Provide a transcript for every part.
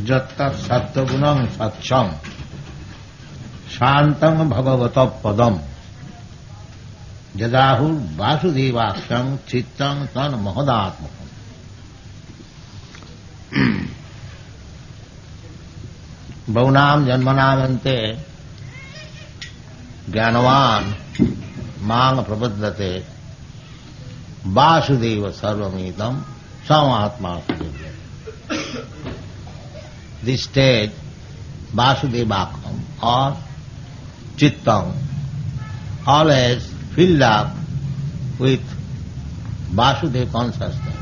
Jattat Sattvagunam Satcham Shantam Bhagavata Padam Jadahur Vasudevaksham Chittam Tan Mahadatmakam. Bhaunam Janmanamante Jnanavan Mang Prabhaddate Vasudeva Sarvamidam Samahatma Sudevya. This stage, Vasudevakam or Chittam, always filled up with Vasudeva consciousness.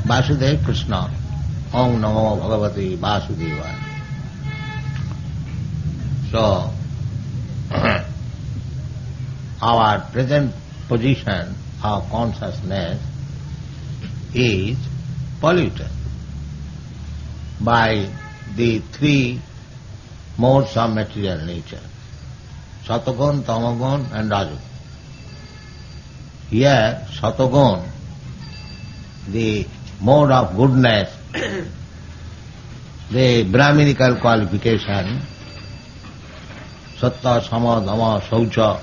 Vasudeva Krishna, Om Namo Bhagavate Vasudevaya. So, our present position of consciousness is polluted by the three modes of material nature, Satagun, Tamagun and Rajagun. Here, Satagun, the mode of goodness, the Brahminical qualification, Satta, Sama, Dhamma, Saucha,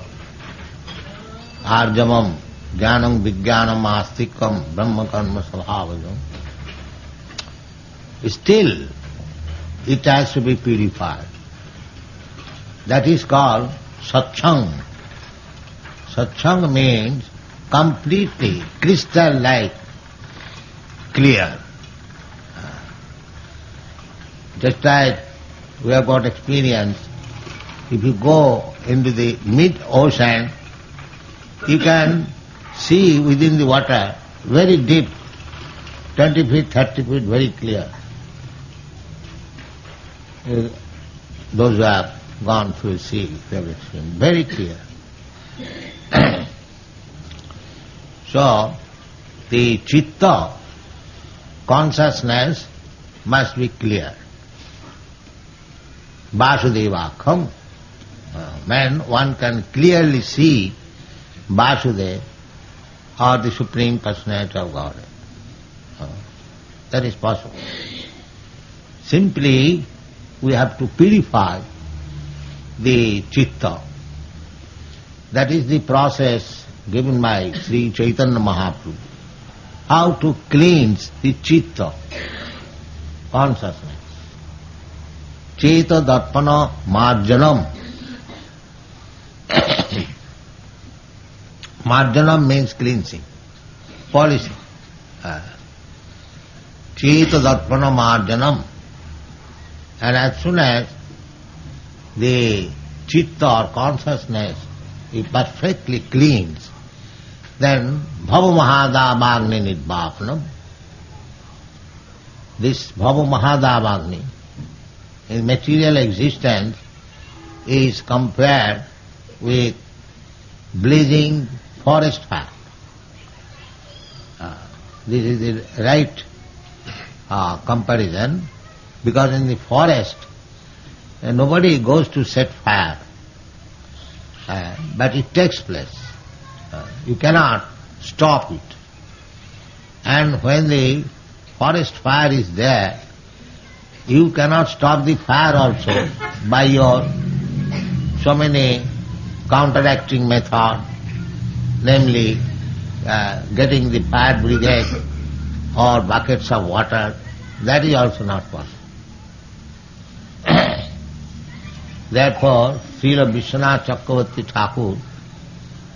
Arjamam, Jnanam, Vijnanam, Astikam, Brahma, Karma, Svabhavajam. Still, it has to be purified. That is called Satchang. Satchang means completely crystal-like, clear. Just like we have got experience, if you go into the mid-ocean, you can see within the water very deep, 20 feet, 30 feet, very clear. Those who have gone through the sea, they have experienced very clear. So, the chitta, consciousness, must be clear. Vasudevakam. When one can clearly see Vasudeva or the Supreme Personality of Godhead. That is possible. Simply, we have to purify the chitta. That is the process given by Sri Chaitanya Mahaprabhu. How to cleanse the chitta, consciousness. Cheta darpana marjanam. Marjanam means cleansing, polishing. Cheta darpana marjanam. And as soon as the chitta or consciousness is perfectly cleansed, then bhava mahadavagni nidvapanam. This bhava mahadavagni in material existence is compared with blazing forest fire. This is the right comparison, because in the forest nobody goes to set fire, but it takes place. You cannot stop it. And when the forest fire is there, you cannot stop the fire also by your so many counteracting methods, namely getting the fire brigade or buckets of water. That is also not possible. Therefore, Srila Vishwanath Chakravarti Thakur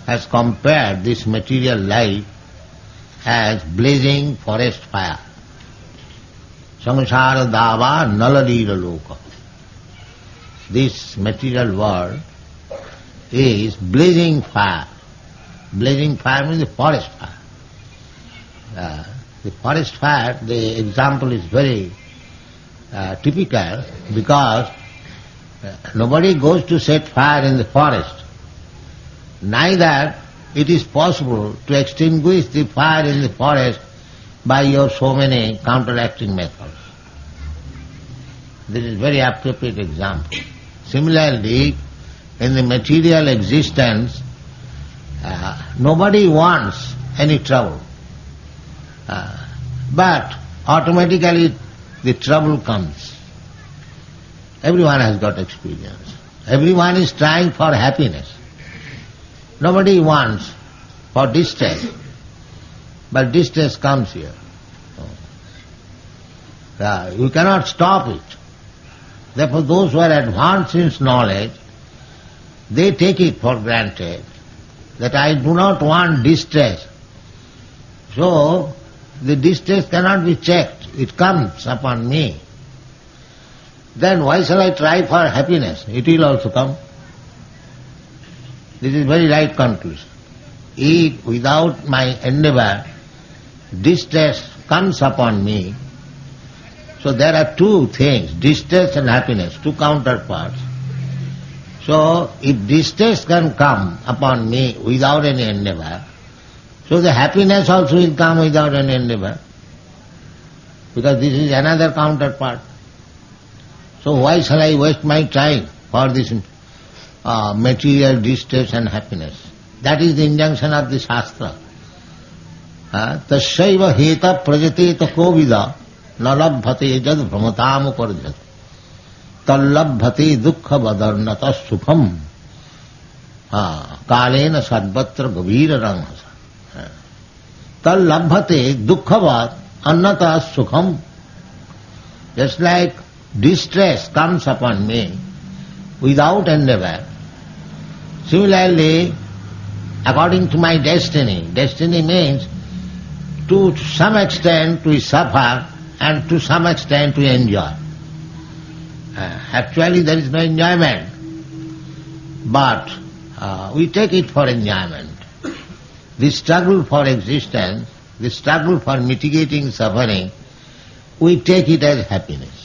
has compared this material life as blazing forest fire. Samsara dava naladira loka. This material world is blazing fire. Blazing fire means the forest fire. The forest fire, the example is very typical, because nobody goes to set fire in the forest. Neither it is possible to extinguish the fire in the forest by your so many counteracting methods. This is very appropriate example. Similarly, in the material existence, nobody wants any trouble. But automatically the trouble comes. Everyone has got experience. Everyone is trying for happiness. Nobody wants for distress. But distress comes here. You cannot stop it. Therefore those who are advanced in knowledge, they take it for granted that I do not want distress. So the distress cannot be checked. It comes upon me. Then why shall I try for happiness? It will also come. This is very right conclusion. If without my endeavor distress comes upon me, so there are two things, distress and happiness, two counterparts. So if distress can come upon me without any endeavor, so the happiness also will come without any endeavor, because this is another counterpart. So why shall I waste my time for this material distress and happiness? That is the injunction of the Shastra. Tasyaiva heta prajateta kovida nalabhate jad brahmatam uparjat tallabhate dukkha vadarnata sukham kalena sadvatra gavira ranghasa tallabhate dukkha annata sukham. Just like distress comes upon me without endeavor, similarly, according to my destiny, destiny means to some extent we suffer and to some extent we enjoy. Actually there is no enjoyment, but we take it for enjoyment. The struggle for existence, the struggle for mitigating suffering, we take it as happiness.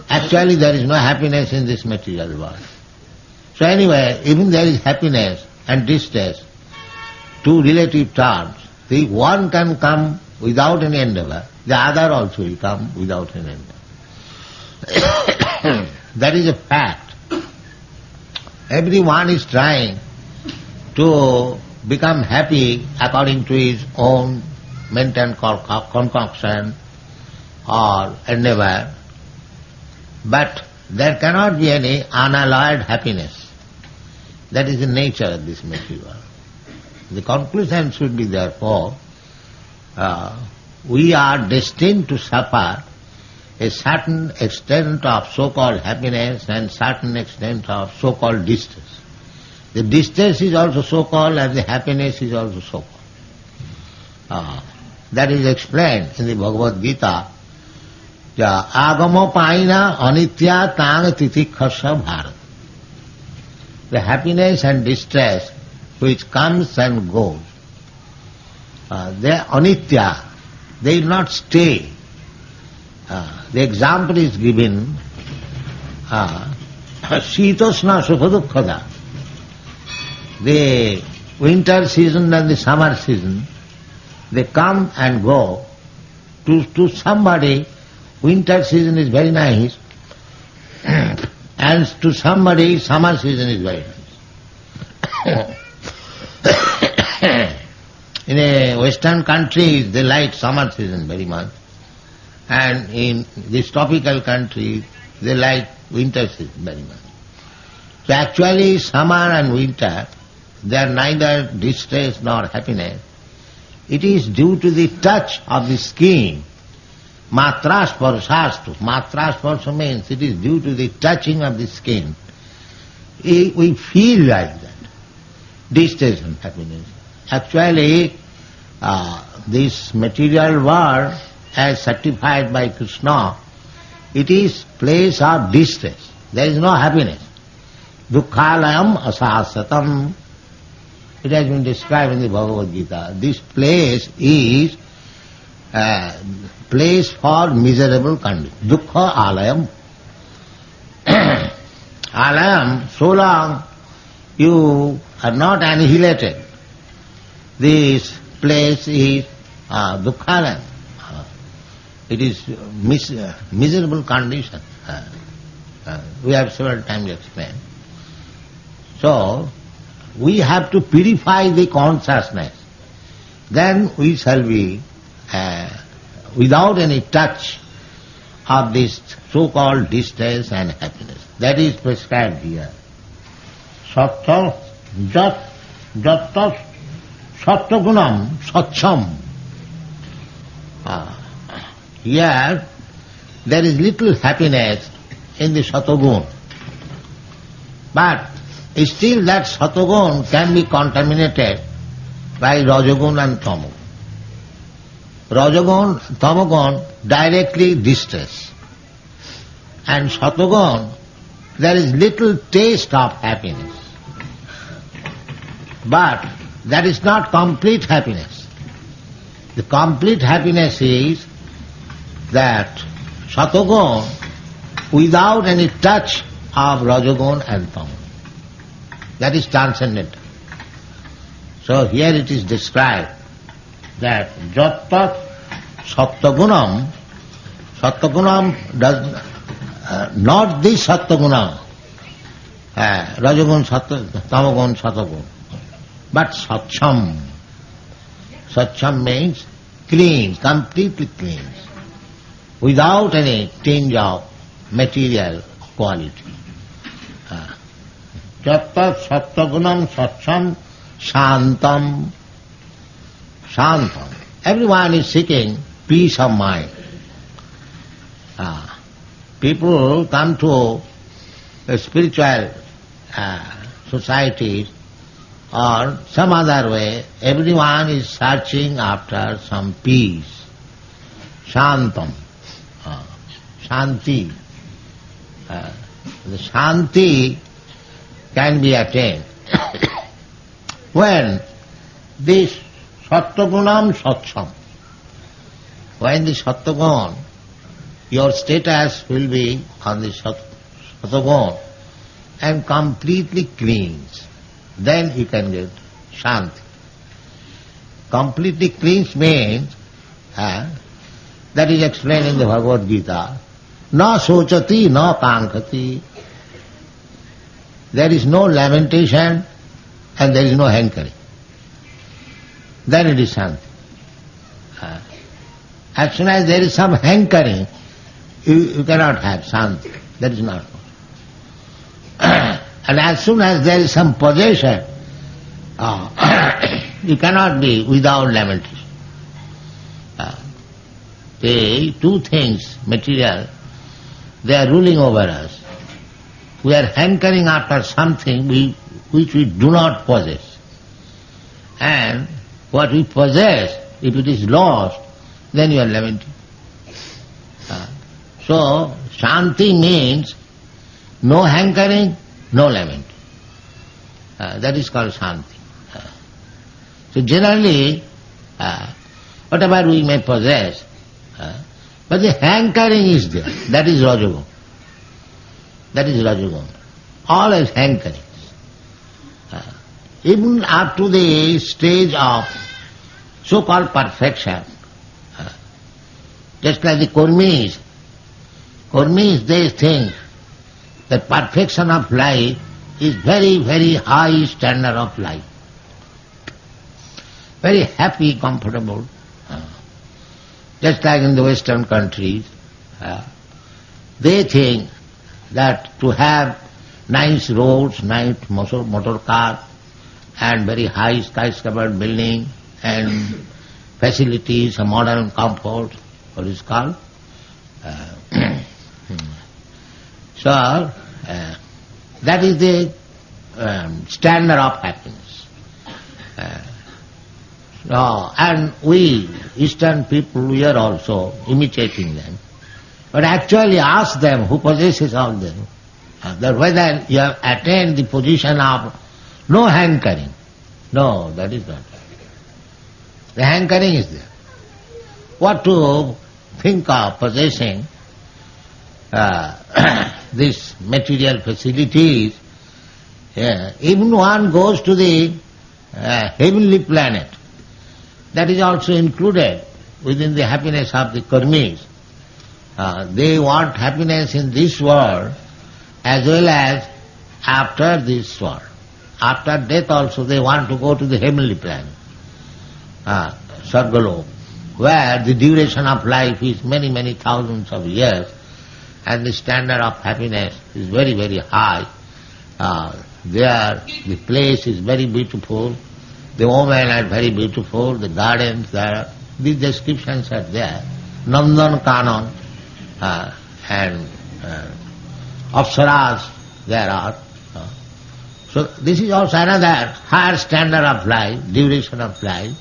Actually there is no happiness in this material world. So anyway, even there is happiness and distress, two relative terms. The one can come without any endeavor, the other also will come without any endeavor. That is a fact. Everyone is trying to become happy according to his own mental concoction or endeavor, but there cannot be any unalloyed happiness. That is the nature of this material. The conclusion should be therefore, we are destined to suffer a certain extent of so-called happiness and certain extent of so-called distress. The distress is also so-called and the happiness is also so-called. That is explained in the Bhagavad Gita. Agamo paina anitya tang titikhasa bharat. The happiness and distress which comes and goes, they are anitya, they will not stay. The example is given, Shitosna Sukha. The winter season and the summer season, they come and go. To somebody, winter season is very nice, and to somebody, summer season is very nice. In a western countries, they like summer season very much, and in this tropical country, they like winter season very much. So actually, summer and winter, they are neither distress nor happiness. It is due to the touch of the skin. Matrasparsastu. Matrasparsa means it is due to the touching of the skin. We feel like that. Distress and happiness. Actually, this material world, as certified by Krishna, it is place of distress. There is no happiness. Dukkhalayam asasatam. It has been described in the Bhagavad Gita. This place is place for miserable condition. Dukkha alayam. Alayam, so long you are not annihilated, this place is dukkhalayam. It is miserable condition. We have several times explained. So, we have to purify the consciousness. Then we shall be without any touch of this so-called distress and happiness. That is prescribed here. Sattva jatta sattvagunam satcham. Here there is little happiness in the sattvagun. But still that sattvagun can be contaminated by rajagun and tamagun. Rajagun, tamagun directly distress. And sattvagun, there is little taste of happiness. But that is not complete happiness. The complete happiness is that sattvagun without any touch of rajagun and tamagun. That is transcendental. So here it is described that jatta sattvagunam, sattvagunam does not this sattvagunam, rajagun, tamagun, sattvagun, but satcham. Satcham means clean, completely clean, without any tinge of material quality. Jatta sattvagunam satcham shantam. Shantam. Everyone is seeking peace of mind. People come to a spiritual society or some other way, everyone is searching after some peace. Shantam. Shanti. The Shanti can be attained when this sattvagunam satcham, when the sattvagun, your status will be on the sattvagun and completely cleans, then you can get Shanti. Completely cleans means, that is explained in the Bhagavad Gita, na sochati, na kankati. There is no lamentation and there is no hankering. Then it is Shanti. As soon as there is some hankering, you cannot have Shanti. That is not possible. And as soon as there is some possession, you cannot be without lamentation. The two things, material, they are ruling over us. We are hankering after something which we do not possess. And what we possess, if it is lost, then you are lamenting. So, Shanti means no hankering, no lamenting. That is called Shanti. So generally, whatever we may possess, but the hankering is there. That is Rajagun. That is Rajagun. Always hankering. Even up to the stage of so-called perfection, just like the Kurmis, they think that perfection of life is very, very high standard of life. Very happy, comfortable. Just like in the Western countries, they think that to have nice roads, nice motor car, and very high skyscraper building, and facilities, a modern comfort, what is called. So, that is the standard of happiness. And we, Eastern people, we are also imitating them. But actually ask them who possesses all them, that whether you have attained the position of no hankering. No, that is not. The hankering is there. What to think of possessing these material facilities? Even one goes to the heavenly planet. That is also included within the happiness of the karmis. They want happiness in this world as well as after this world. After death also they want to go to the heavenly planet, Sargalok. where the duration of life is many, many thousands of years, and the standard of happiness is very, very high. There the place is very beautiful, the women are very beautiful, the gardens there, these descriptions are there. Nandan Kanan and Apsaras there are. So this is also another higher standard of life, duration of life.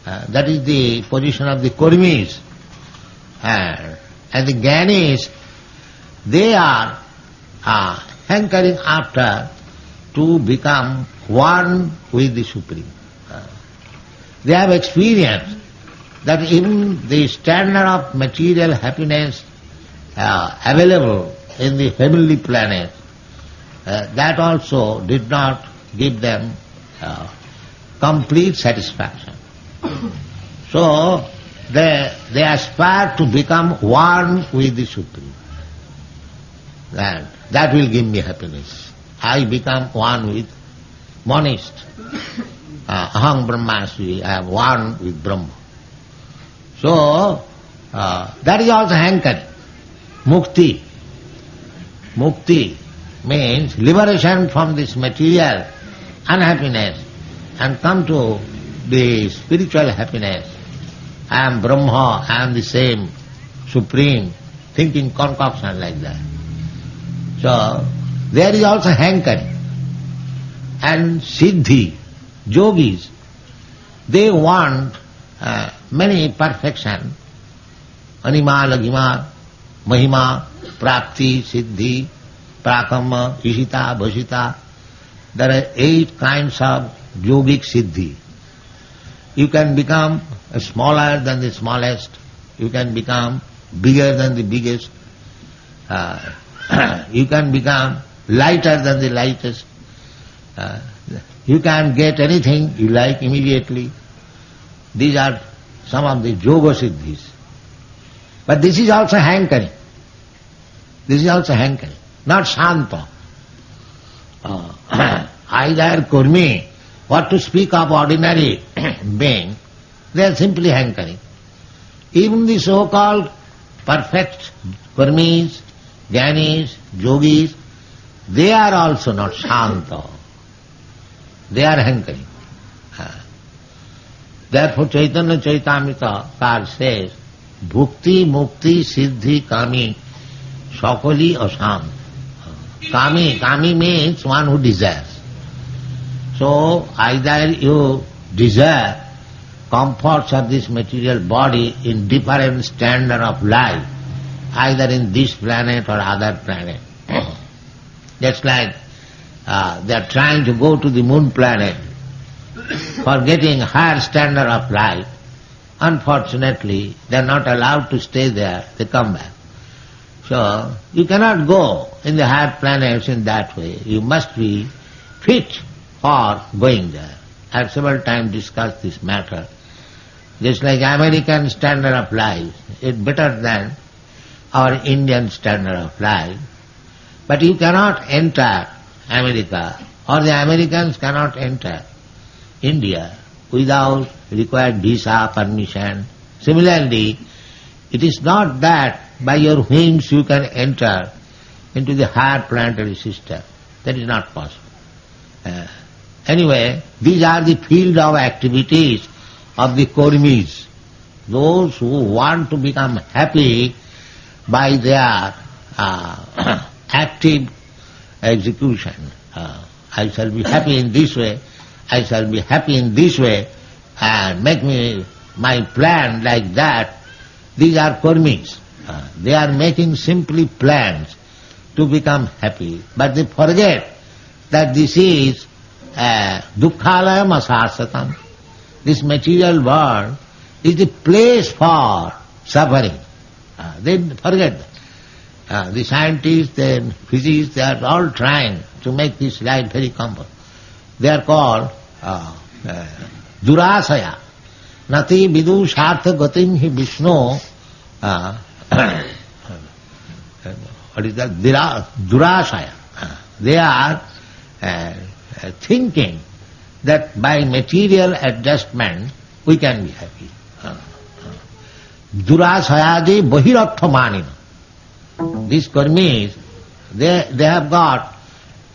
That is the position of the Kurmis. And the Gyanis, they are hankering after to become one with the Supreme. They have experienced that even the standard of material happiness available in the heavenly planet, that also did not give them complete satisfaction. So they aspire to become one with the Supreme. That will give me happiness. I become one with monist. Aham Brahmasmi, I am one with Brahma. So that is also hankering. Mukti. Mukti means liberation from this material unhappiness and come to the spiritual happiness. I am Brahma, I am the same, Supreme, thinking concoction like that. So there is also hankering. And Siddhi, yogis, they want many perfection, Anima, Lagima, Mahima, Prapti, Siddhi, Prakama, Ishita, Bhashita. There are 8 kinds of yogic Siddhi. You can become smaller than the smallest. You can become bigger than the biggest. You can become lighter than the lightest. You can get anything you like immediately. These are some of the yoga siddhis. But this is also hankering. This is also hankering, not shanta. Either kurmi, what to speak of ordinary being, they are simply hankering. Even the so-called perfect kurmis, jnanis, yogis, they are also not shanta. They are hankering. Therefore Chaitanya Chaitamrita Kar says, Bhukti, Mukti, Siddhi, Kami, Sakali, Asham. Kami means one who desires. So either you desire comforts of this material body in different standard of life, either in this planet or other planet. Just like they are trying to go to the moon planet for getting higher standard of life. Unfortunately, they are not allowed to stay there, they come back. So, you cannot go in the higher planets in that way. You must be fit for going there. I have several times discussed this matter. Just like American standard of life is better than our Indian standard of life. But you cannot enter America, or the Americans cannot enter India without required visa, permission. Similarly, it is not that by your whims you can enter into the higher planetary system. That is not possible. Anyway, these are the field of activities of the Kurmis, those who want to become happy by their active execution. I shall be happy in this way, I shall be happy in this way, and make me my plan like that. These are Kurmis. They are making simply plans to become happy, but they forget that this is dukkhalayam asasatam. This material world is the place for suffering. They forget that. The scientists and physicists, they are all trying to make this life very comfortable. They are called durasaya. Nati vidu shartha gatim hi Vishnu. What is that? Durasaya. They are thinking that by material adjustment we can be happy. Durasayadi Bahirarthamanina. These karmis, they have got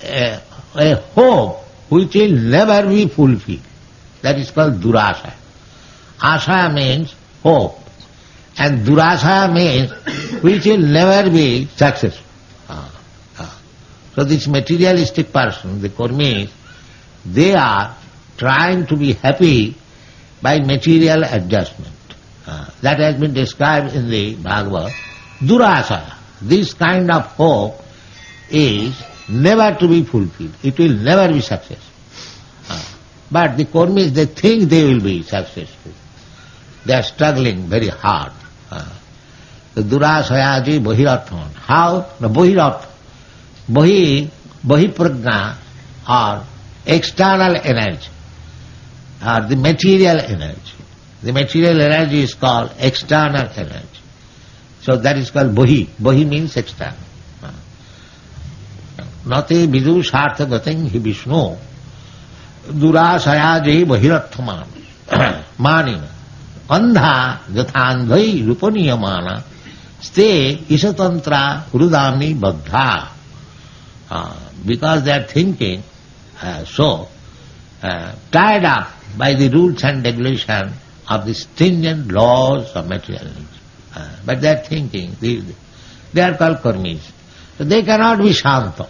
a hope which will never be fulfilled. That is called Durasaya. Asaya means hope. And Durasaya means which will never be successful. So this materialistic person, the karmis, they are trying to be happy by material adjustment. That has been described in the Bhagavad. Durasaya. This kind of hope is never to be fulfilled. It will never be successful. But the karmis, they think they will be successful. They are struggling very hard. The Durasayaji Bahirarthaman. How? The Bahirartha. Bahiprajna or external energy or the material energy. The material energy is called external energy. So that is called Bahi. Bahi means external. Nate vidu sartha gating hi Vishnu Durasayaji Bahirarthaman Manina Andha Gathandhai Rupaniyamana Ste Isatantra Rudami Baddha. Because they are thinking tied up by the rules and regulations of the stringent laws of materialism. But they are thinking, they are called karmis. So they cannot be shanta.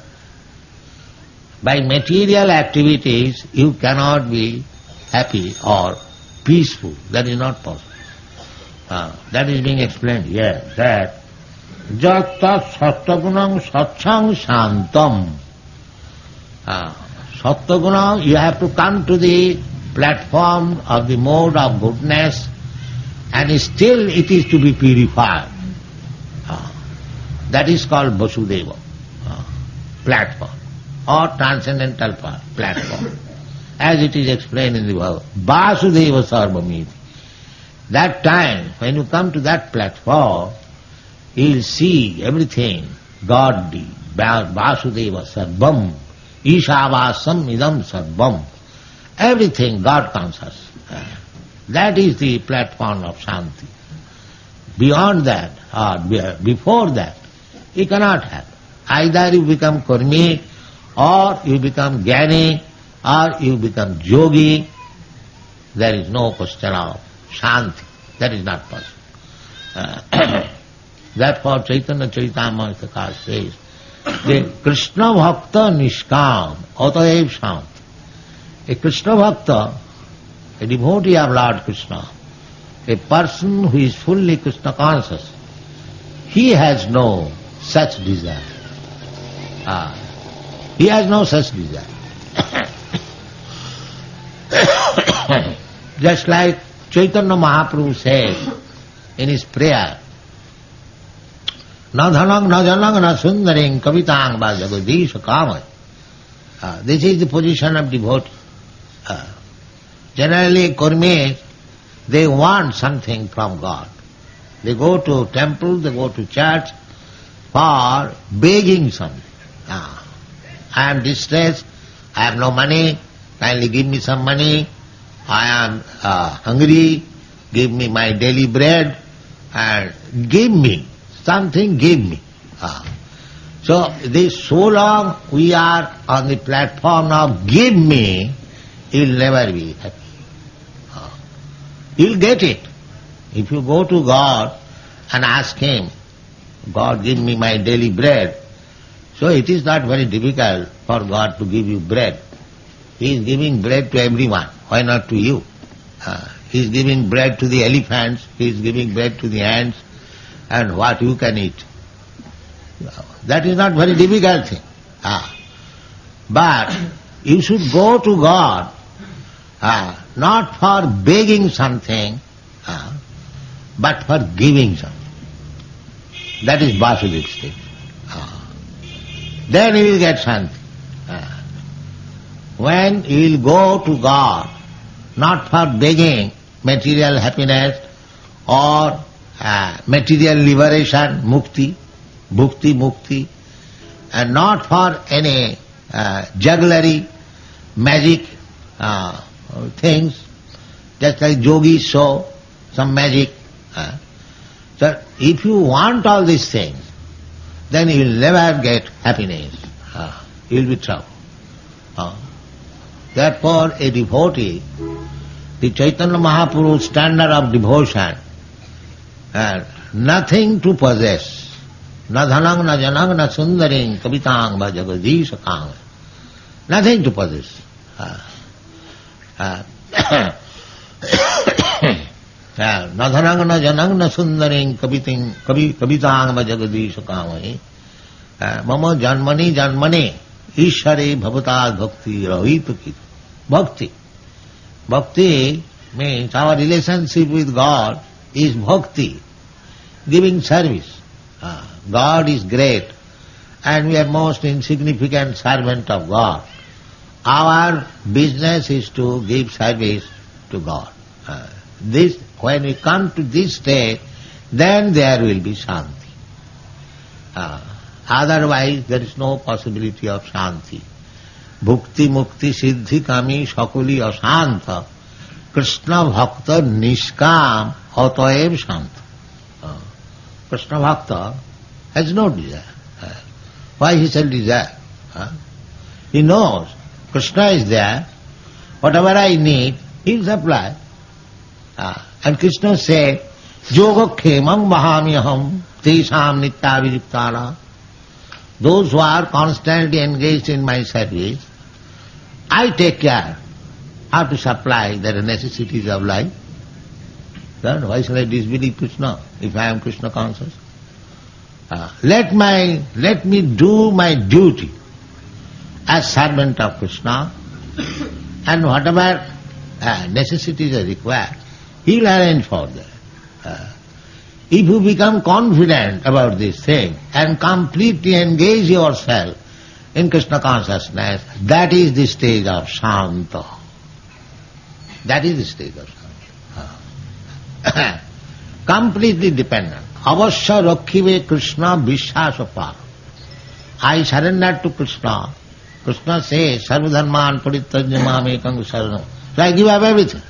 By material activities you cannot be happy or peaceful. That is not possible. That is being explained here, that Jata sattvagunam satchang shantam. Sattvagunam, you have to come to the platform of the mode of goodness, and still it is to be purified. That is called Vasudeva platform or transcendental platform. As it is explained in the Bhagavad, Vasudeva Sarvamiti. That time, when you come to that platform, you will see everything godly, Vasudeva Sarvam, Ishavasam Idam Sarvam. Everything God conscious. That is the platform of Shanti. Beyond that, or before that, you cannot have. Either you become karmi, or you become jnani, or you become yogi. There is no question of Shanti. That is not possible. Therefore Chaitanya Charitamrita says, the Krishna Bhakta Nishkam Ataev Shanti. A Krishna Bhakta, a devotee of Lord Krishna, a person who is fully Krishna conscious, he has no such desire. He has no such desire. Just like Chaitanya Mahaprabhu says in his prayer, Na dhanang, na janang, na sundaring, kavitang va jagadisha kamay. This is the position of devotee. Generally, karmis, they want something from God. They go to temple, they go to church for begging something. I am distressed, I have no money, kindly give me some money. I am hungry, give me my daily bread, and give me something, give me. So long we are on the platform of give me, you will never be happy. You will get it. If you go to God and ask Him, God give me my daily bread, so it is not very difficult for God to give you bread. He is giving bread to everyone. Why not to you? He is giving bread to the elephants, He is giving bread to the ants, and what you can eat. That is not very difficult thing. But you should go to God not for begging something, but for giving something. That is Vasudeva state. Then you will get Shanti. When you will go to God, not for begging material happiness or material liberation, mukti, bhukti, mukti, and not for any jugglery, magic things, just like yogis show some magic. that if you want all these things, then you will never get happiness. You will be trouble. Therefore, a devotee, the Chaitanya Mahaprabhu's standard of devotion, nothing to possess. Na dhanang, na janang, na sundaring, kavitang, va jagadishakang. Nothing to possess. Na dhanang, na janang, na sundaring, kavitang, va jagadishakang. Mama janmani janmani, ishare bhavatad bhakti rahitukit. Bhakti. Bhakti means our relationship with God is bhakti, giving service. God is great and we are most insignificant servant of God. Our business is to give service to God. When we come to this state, then there will be shanti. Otherwise there is no possibility of shanti. Bhukti mukti siddhi kami sakuli ashanta Krishna bhakta nishkam ataev shanta. Krishna bhakta has no desire. Why he shall desire? He knows Krishna is there, whatever I need, he will supply. And Krishna said, Yoga khemam mahamyaham tesham nityavijuktara. Those who are constantly engaged in my service, I take care how to supply their necessities of life. Then why shall I disbelieve Krishna if I am Krishna conscious? Let me do my duty as servant of Krishna, and whatever necessities are required, he will arrange for that. If you become confident about this thing and completely engage yourself in Krishna consciousness, that is the stage of Shanta. That is the stage of Shanta. Completely dependent. Avasya rakhive Krishna vishwasapar. I surrender to Krishna. Krishna says, Sarvadharman parityajya mamekam saranam. So I give up everything.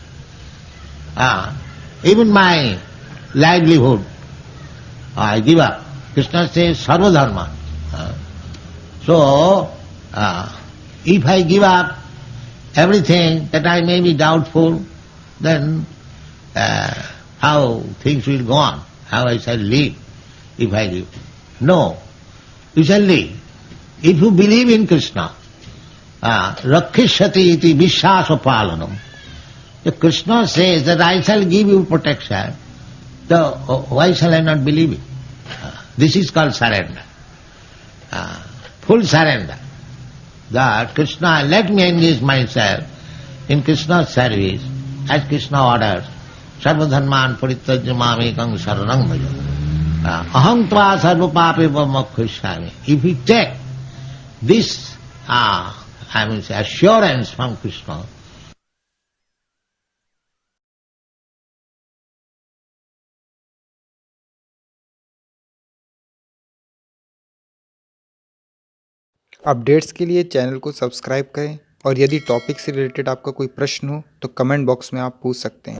Even my livelihood, I give up. Krishna says, Sarvadharman. So, if I give up everything that I may be doubtful, then how things will go on, how I shall live if I live. No, you shall live. If you believe in Krishna, rakhishyati iti vishwasa palanam. If Krishna says that I shall give you protection, so why shall I not believe it? This is called surrender. Full surrender. That Krishna, let me engage myself in Krishna's service as Krishna orders. Sarvadharman parityajya mamekam saranam bhaja. Aham tva sarva papeva mokshishyami. If we take this assurance from Krishna, updates के लिए channel को subscribe करें और यदि topic से related आपका कोई प्रश्न हो तो कमेंट बॉक्स में आप पूछ सकते हैं।